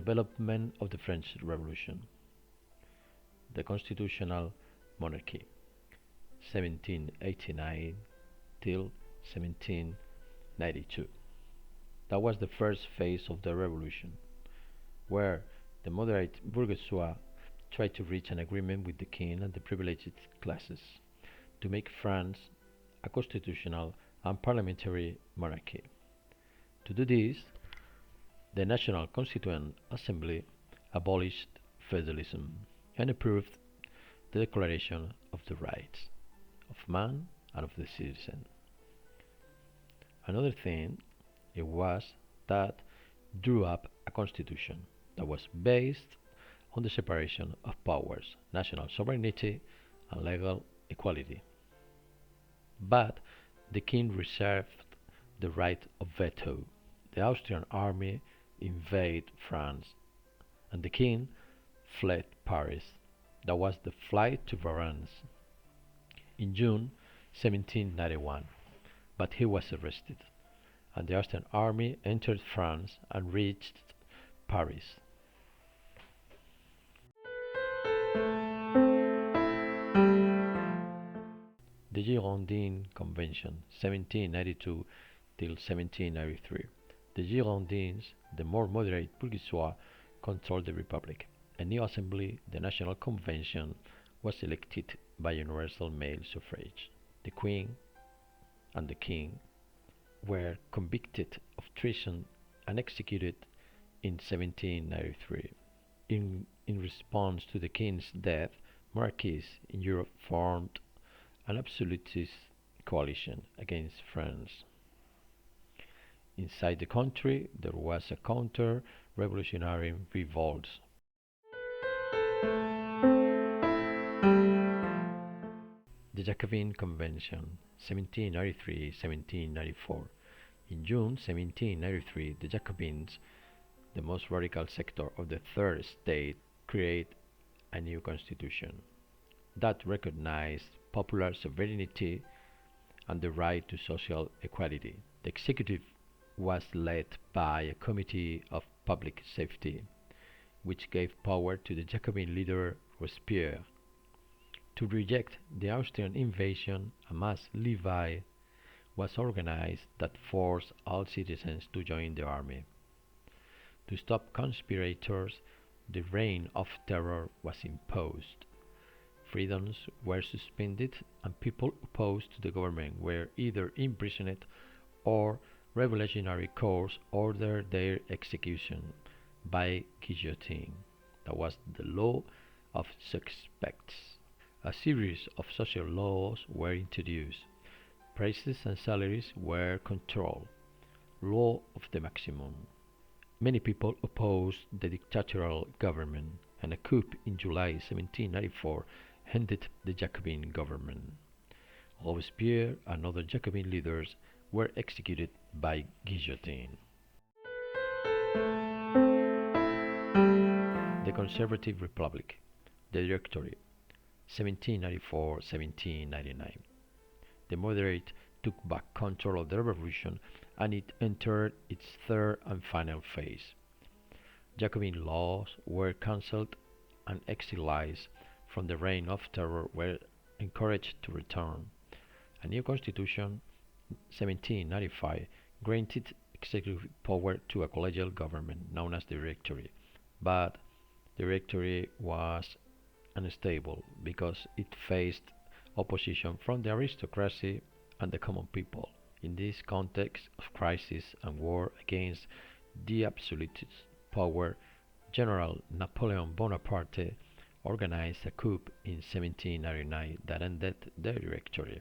Development of the French Revolution. The constitutional monarchy, 1789 till 1792. That was the first phase of the revolution, where the moderate bourgeoisie tried to reach an agreement with the king and the privileged classes to make France a constitutional and parliamentary monarchy. To do this, the National Constituent Assembly abolished feudalism and approved the Declaration of the Rights of Man and of the Citizen. Another thing it was that drew up a constitution that was based on the separation of powers, national sovereignty, and legal equality. But the king reserved the right of veto. The Austrian army invaded France, and the king fled Paris. That was the flight to Valence in June 1791, but he was arrested, and the Austrian army entered France and reached Paris. The Girondin Convention, 1792 till 1793. The Girondins, the more moderate bourgeoisie, controlled the republic. A new assembly, the National Convention, was elected by universal male suffrage. The Queen and the King were convicted of treason and executed in 1793. In response to the King's death, monarchies in Europe formed an absolutist coalition against France. Inside the country, there was a counter-revolutionary revolt. The Jacobin Convention, 1793-1794. In June 1793, the Jacobins, the most radical sector of the Third Estate, created a new constitution that recognized popular sovereignty and the right to social equality. The executive was led by a committee of public safety, which gave power to the Jacobin leader Robespierre. To reject the Austrian invasion, a mass levy was organized that forced all citizens to join the army. To stop conspirators, the reign of terror was imposed. Freedoms were suspended, and people opposed to the government were either imprisoned or revolutionary courts ordered their execution by guillotine. That was the law of suspects. A series of social laws were introduced. Prices and salaries were controlled. Law of the maximum. Many people opposed the dictatorial government, and a coup in July 1794 ended the Jacobin government. Robespierre and other Jacobin leaders were executed by guillotine. The Conservative Republic, the Directory, 1794-1799. The moderate took back control of the revolution, and it entered its third and final phase. Jacobin laws were cancelled, and exiles from the reign of terror were encouraged to return. A new constitution, 1795, granted executive power to a collegial government known as the Directory, but the Directory was unstable because it faced opposition from the aristocracy and the common people. In this context of crisis and war against the absolutist power, General Napoleon Bonaparte organized a coup in 1799 that ended the Directory.